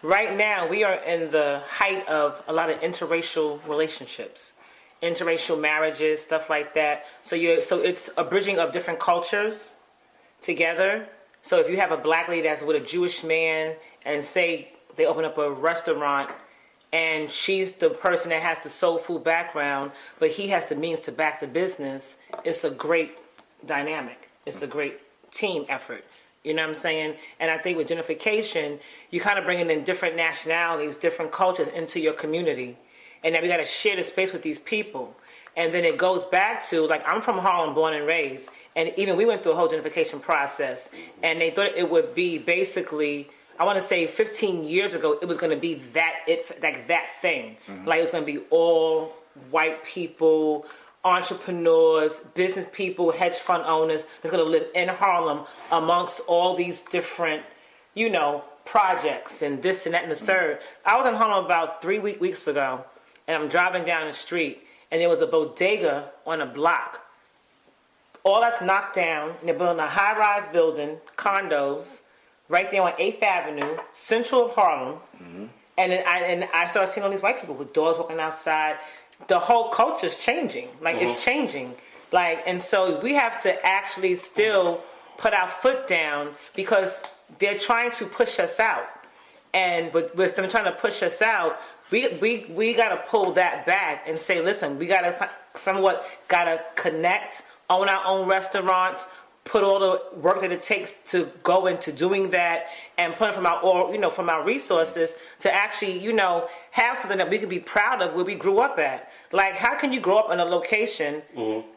right now we are in the height of a lot of interracial relationships, interracial marriages, stuff like that. So it's a bridging of different cultures together. So if you have a black lady that's with a Jewish man, and say they open up a restaurant, and she's the person that has the soul food background, but he has the means to back the business, it's a great dynamic. It's a great team effort. You know what I'm saying? And I think with gentrification, you kind of bringing in different nationalities, different cultures into your community. And then we got to share the space with these people. And then it goes back to, like, I'm from Harlem, born and raised. And even we went through a whole gentrification process. And they thought it would be basically, I want to say 15 years ago, it was going to be that thing. Mm-hmm. Like, it was going to be all white people, entrepreneurs, business people, hedge fund owners that's going to live in Harlem amongst all these different, projects and this and that and the third. I was in Harlem about 3 weeks ago, and I'm driving down the street, and there was a bodega on a block. All that's knocked down, and they're building a high-rise building, condos, right there on 8th Avenue, central of Harlem. Mm-hmm. And I started seeing all these white people with dogs walking outside. The whole culture's changing. Like, it's changing. Like, and so we have to actually still put our foot down because they're trying to push us out. And with them trying to push us out, we got to pull that back and say, listen, we got to connect, own our own restaurants, put all the work that it takes to go into doing that, and put it from our resources to actually, have something that we can be proud of where we grew up at. Like, how can you grow up in a location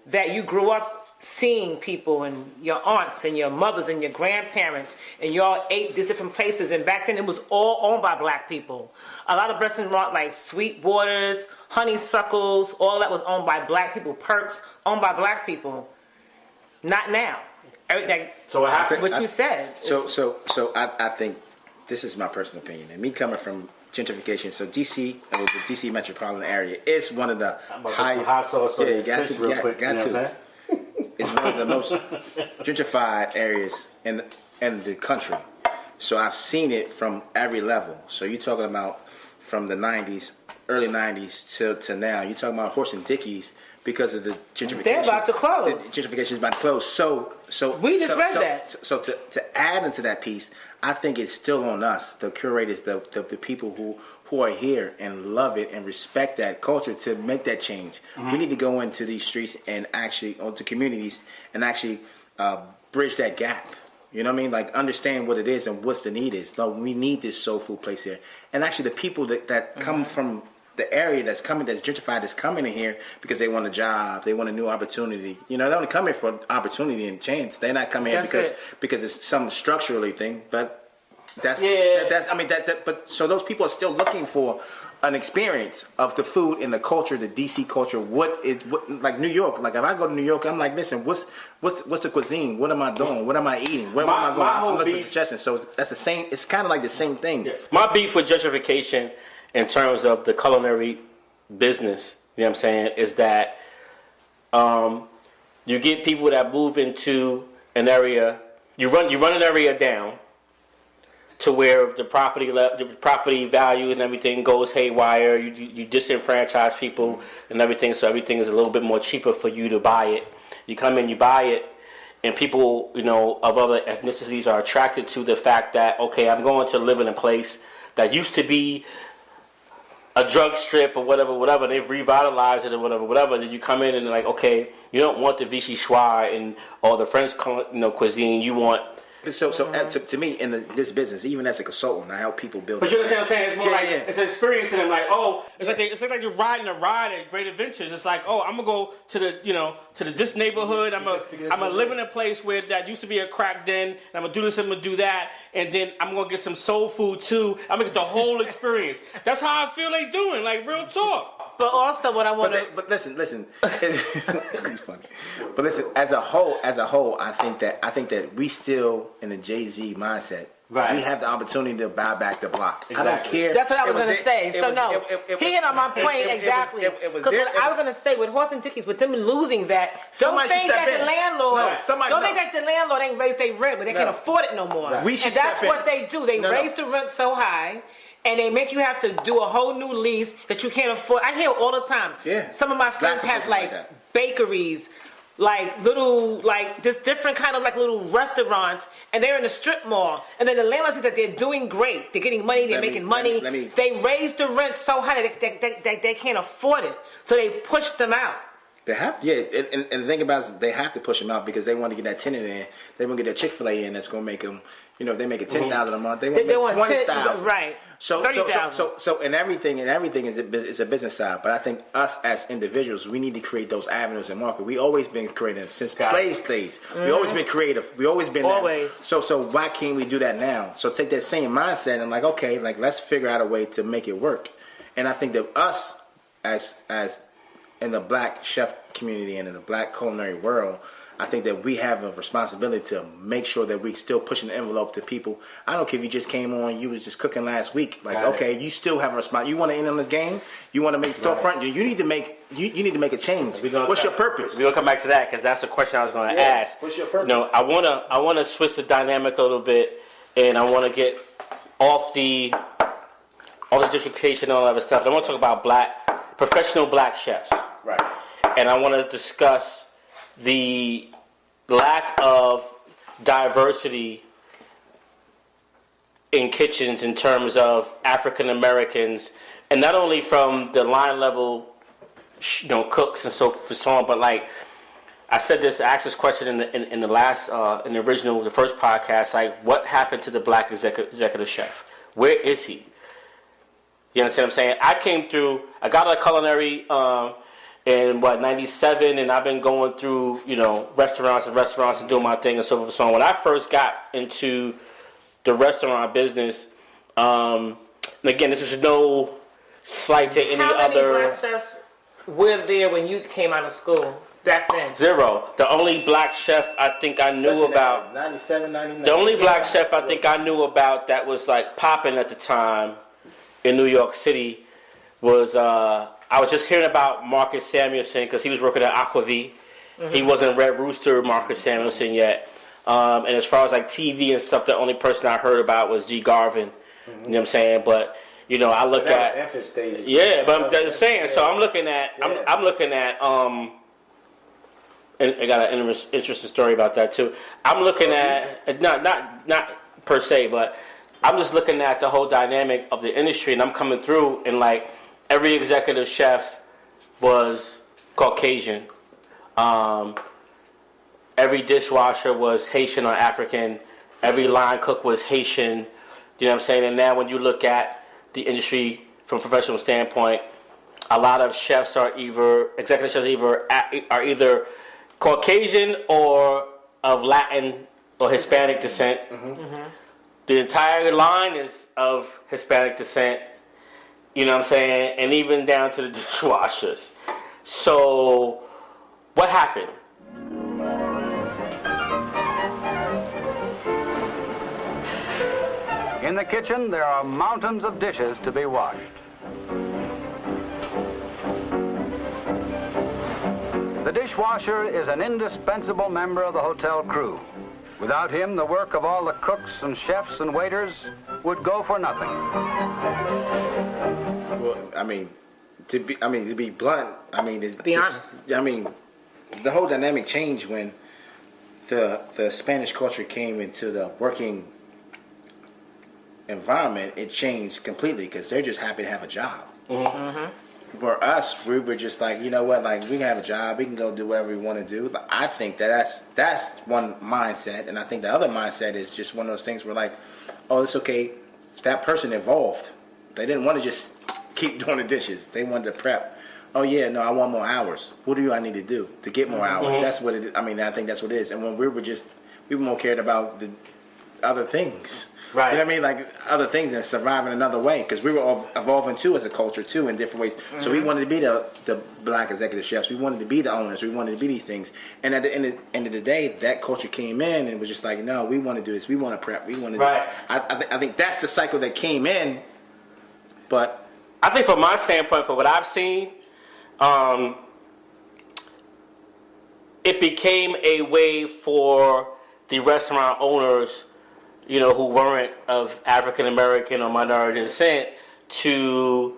that you grew up seeing people and your aunts and your mothers and your grandparents, and y'all ate these different places, and back then it was all owned by black people. A lot of restaurants like Sweetwater's, Honeysuckles, all that was owned by black people. Perks, owned by black people. Not now. Everything. So what happened? What you said. So I think this is my personal opinion, and me coming from gentrification. So DC, the DC metropolitan area, is one of the highest. Hot sauce. Yeah, you got to. It's one of the most gentrified areas in the country. So I've seen it from every level. So you're talking about from the 90s, early 90s to now. You're talking about Horse and Dickies because of the gentrification. They're about to close. The gentrification is about to close. So we just read that. So to add into that piece, I think it's still on us, the curators, the people who are here and love it and respect that culture, to make that change. Mm-hmm. We need to go into these streets and actually, or to communities, and actually bridge that gap. You know what I mean? Like, understand what it is and what's the need is. No, we need this soul food place here. And actually the people that come from the area that's gentrified, that's coming in here because they want a job, they want a new opportunity. They only come here for opportunity and chance. They're not coming here because it's some structurally thing. But but so those people are still looking for an experience of the food and the culture, the DC culture. What like New York? Like, if I go to New York, I'm like, listen, what's the cuisine? What am I doing? What am I eating? Where am I going? I'm looking for suggestions. So that's the same. It's kind of like the same thing. Yeah. My beef with gentrification, in terms of the culinary business, you know what I'm saying, is that you get people that move into an area, you run an area down to where the property value and everything goes haywire. You disenfranchise people and everything, so everything is a little bit more cheaper for you to buy it. You come in, you buy it, and people, of other ethnicities are attracted to the fact that, okay, I'm going to live in a place that used to be a drug strip or whatever, and they've revitalized it or whatever. Then you come in and they're like, okay, you don't want the Vichy schwa and all the French, cuisine. You want. So to me, in this business, even as a consultant, I help people build. But you understand what I'm saying? It's more it's an experience, and I'm like, it's like you're riding a ride at Great Adventures. It's like, I'm gonna go to this neighborhood. I'm gonna live in a place where that used to be a crack den. And I'm gonna do this, I'm gonna do that, and then I'm gonna get some soul food too. I'm gonna get the whole experience. That's how I feel they doing. Like, real talk. But also, what I want to. But listen. It's funny. But listen, as a whole, I think that we still in the Jay-Z mindset. Right. We have the opportunity to buy back the block. Exactly. I don't care. That's what I was going to say. So he hit on my point exactly. Because what I was going to say with Horse and Dickies, with them losing that, don't think that the landlord ain't raised their rent, but they can't afford it no more. Right. And that's what they do. They raise the rent so high. and they make you have to do a whole new lease that you can't afford. I hear all the time. Yeah. Some of my friends have like bakeries, like little, like just different kind of like little restaurants, and they're in the strip mall. And then the landlord says that they're doing great. They're getting money. They're making money. They raise the rent so high that they can't afford it. So they push them out. They have, yeah, and the thing about it is they have to push them out because they want to get that tenant in. They want to get that Chick-fil-A in that's going to make them, they make it $10,000 a month. They want to make $20,000. Right. So and everything is a business side. But I think us as individuals, we need to create those avenues and market. We always been creative since slave days. We always been creative. We always been always. So why can't we do that now? So take that same mindset and okay, let's figure out a way to make it work. And I think that us as in the black chef community and in the black culinary world, I think that we have a responsibility to make sure that we still pushing the envelope to people. I don't care if you just came on, you was just cooking last week. You still have a response. You want to end on this game? You want to make storefront? You need to make a change. What's your purpose? We're gonna come back to that because that's the question I was going to ask. What's your purpose? I wanna switch the dynamic a little bit, and I want to get off all the gentrification and all that other stuff. I want to talk about professional black chefs. Right. And I want to discuss the lack of diversity in kitchens in terms of African Americans, and not only from the line level, cooks and so on, but I said this, I asked this question in the last, in the first podcast, what happened to the black executive chef? Where is he? You understand what I'm saying? I came through, I got out of culinary in 97, and I've been going through, restaurants and doing my thing and so forth and so on. When I first got into the restaurant business, and again, this is no slight to any other. How many black chefs were there when you came out of school back then? Zero. The only black chef I think I knew about, 97, 99. The only black chef I think I knew about that was popping at the time in New York City was I was just hearing about Marcus Samuelson because he was working at Aquavie. Mm-hmm. He wasn't Red Rooster Marcus Samuelson yet. And as far as TV and stuff, the only person I heard about was G. Garvin. Mm-hmm. You know what I'm saying? But I look at infant stages. Yeah, but I'm saying. So I'm looking at. Yeah. I'm looking at. And I got an interesting story about that too. I'm looking at not per se, but I'm just looking at the whole dynamic of the industry, and I'm coming through and every executive chef was Caucasian. Every dishwasher was Haitian or African. Every line cook was Haitian. You know what I'm saying? And now when you look at the industry from a professional standpoint, a lot of chefs executive chefs are either Caucasian or of Latin or Hispanic descent. Mm-hmm. Mm-hmm. The entire line is of Hispanic descent. You know what I'm saying? And even down to the dishwashers. So, what happened? In the kitchen, there are mountains of dishes to be washed. The dishwasher is an indispensable member of the hotel crew. Without him, the work of all the cooks and chefs and waiters would go for nothing. Well, to be blunt, be honest. The whole dynamic changed when the Spanish culture came into the working environment. It changed completely because they're just happy to have a job. Mm-hmm. For us, we were just we can have a job, we can go do whatever we want to do. But I think that's one mindset, and I think the other mindset is just one of those things where oh, it's okay. That person evolved. They didn't want to just keep doing the dishes. They wanted to prep. Oh yeah, no, I want more hours. What do I need to do to get more hours? Mm-hmm. That's what it is. I think that's what it is. And when we were more cared about the other things. Right. You know what I mean? Other things and surviving another way. Because we were all evolving too as a culture too in different ways. Mm-hmm. So we wanted to be the black executive chefs. We wanted to be the owners. We wanted to be these things. And at the end of the day, that culture came in and was just no, we want to do this. We want to prep. We want to right. do I think that's the cycle that came in. But I think from my standpoint, for what I've seen, it became a way for the restaurant owners, who weren't of African American or minority descent, to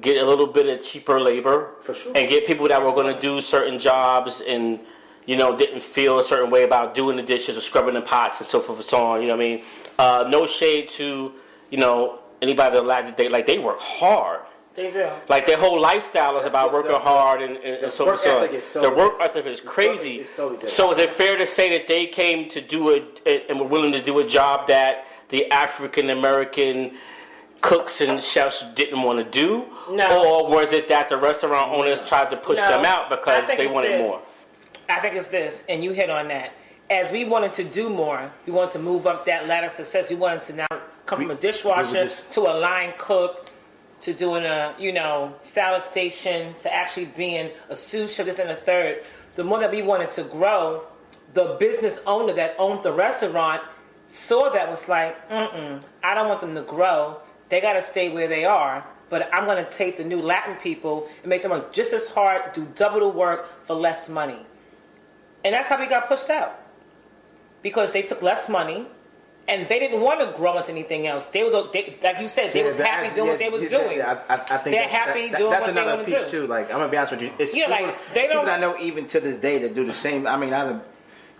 get a little bit of cheaper labor, For sure. and get people that were going to do certain jobs and didn't feel a certain way about doing the dishes or scrubbing the pots and so forth and so on. You know what I mean? No shade to anybody that they work hard. They do. Like their whole lifestyle is about working hard and so forth. The work ethic is crazy. It's totally So is it fair to say that they came to do it and were willing to do a job that the African American cooks and chefs didn't want to do? No. Or was it that the restaurant owners tried to push them out because they wanted more? I think it's this, and you hit on that. As we wanted to do more, we wanted to move up that ladder of success. We wanted to now come from a dishwasher to a line cook, to doing a salad station, to actually being a sous chef, this and a third. The more that we wanted to grow, the business owner that owned the restaurant saw that, was like, I don't want them to grow. They got to stay where they are. But I'm going to take the new Latin people and make them work just as hard, do double the work for less money. And that's how we got pushed out. Because they took less money, and they didn't want to grow into anything else. They like you said, they was happy doing what they was doing. I think they're happy doing that's what they want another to do. piece too. Like, I'm gonna be honest with you, it's Yeah, people, like, they people don't- I know even to this day that do the same. I mean, I've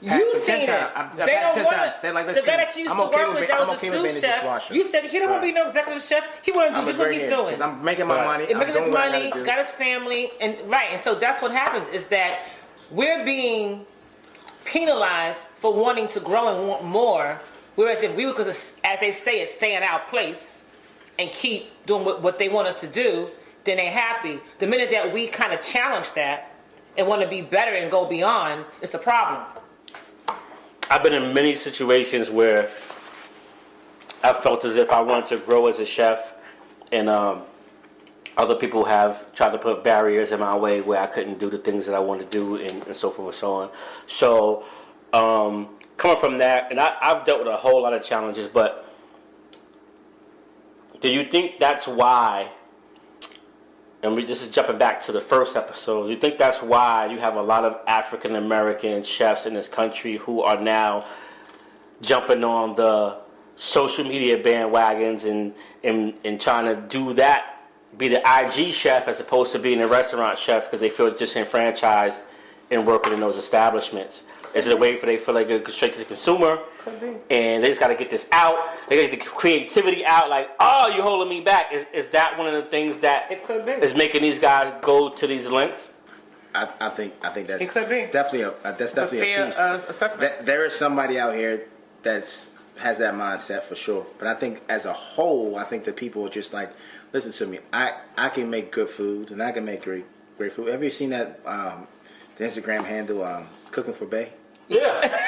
You seen it. They don't want They're like, the listen, guy that you used I'm to okay work with with, that I'm was okay a with being sous a chef. dishwasher. You said he don't want to be no executive chef. He want to do just what he's doing. Because I'm making my money. And making I'm his doing what I money, gotta do. got his family, and so that's what happens, is that we're being penalized for wanting to grow and want more, whereas if we were, as they say, stay in our place and keep doing what they want us to do, then they're happy. The minute that we kind of challenge that and want to be better and go beyond, it's a problem. I've been in many situations where I felt as if I wanted to grow as a chef, and other people have tried to put barriers in my way where I couldn't do the things that I wanted to do, and so forth and so on. So coming from that, and I've dealt with a whole lot of challenges, but do you think that's why, and this is jumping back to the first episode, do you think that's why you have a lot of African American chefs in this country who are now jumping on the social media bandwagons and trying to do that, be the IG chef as opposed to being a restaurant chef because they feel disenfranchised in working in those establishments? Is it a way for they feel like they go straight to the consumer? Could be. And they just got to get this out. They got to get the creativity out. Like, oh, you're holding me back. Is that one of the things that It could be. is making these guys go to these lengths? I think that's It could be. definitely a fair piece. assessment. There is somebody out here has that mindset for sure. But I think as a whole, I think that people are just like, listen to me. I can make good food and I can make great food. Have you seen that the Instagram handle Cooking for Bay? Yeah.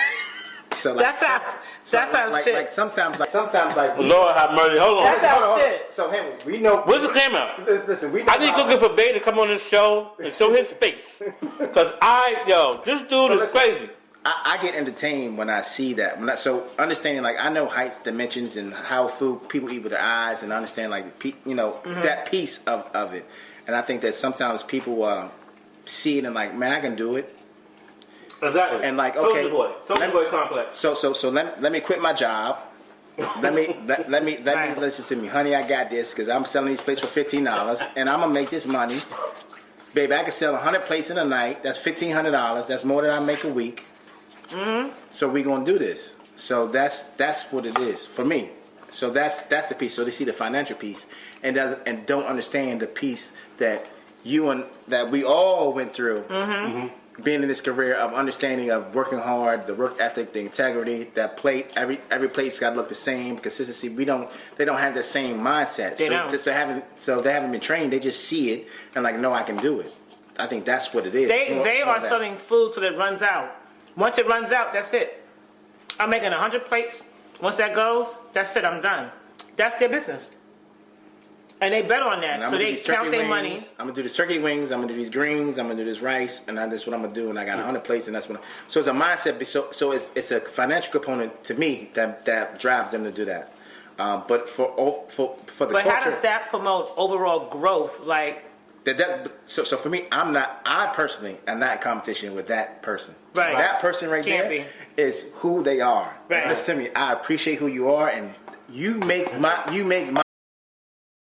So like, that's how shit. Like sometimes Lord have mercy. Hold on. That's how shit. So Henry, we know. Where's the camera? Listen, we know. I need Cooking for Bay to come on this show and show his face. Because this dude is crazy. I get entertained when I see that. So understanding, like, I know heights, dimensions, and how food people eat with their eyes, and understand, like, that piece of it. And I think that sometimes people see it and like, man, I can do it. Exactly. And like, okay, Soldier boy complex. So let me quit my job. Let me listen to me, honey. I got this because I'm selling these plates for $15, and I'm gonna make this money, baby. I can sell 100 plates in a night. That's $1,500. That's more than I make a week. Mm-hmm. So we gonna do this. So that's what it is for me. So that's the piece. So they see the financial piece and don't understand the piece that that we all went through. Mm-hmm. Mm-hmm. Being in this career of understanding of working hard, the work ethic, the integrity, that plate, every plate's got to look the same, consistency. They don't have the same mindset. So they haven't been trained. They just see it and like, no, I can do it. I think that's what it is. They are selling food till it runs out. Once it runs out, that's it. I'm making 100 plates. Once that goes, that's it. I'm done. That's their business. And they bet on that, so they count their money. I'm gonna do the turkey wings. I'm gonna do these greens. I'm gonna do this rice, and that's what I'm gonna do. And I got 100 plates, and that's what. So it's a mindset. So it's a financial component to me that drives them to do that. But for the culture, how does that promote overall growth? Like so for me, I personally am not in competition with that person. Right. That person there is who they are. Right. Listen to me. I appreciate who you are, and you make my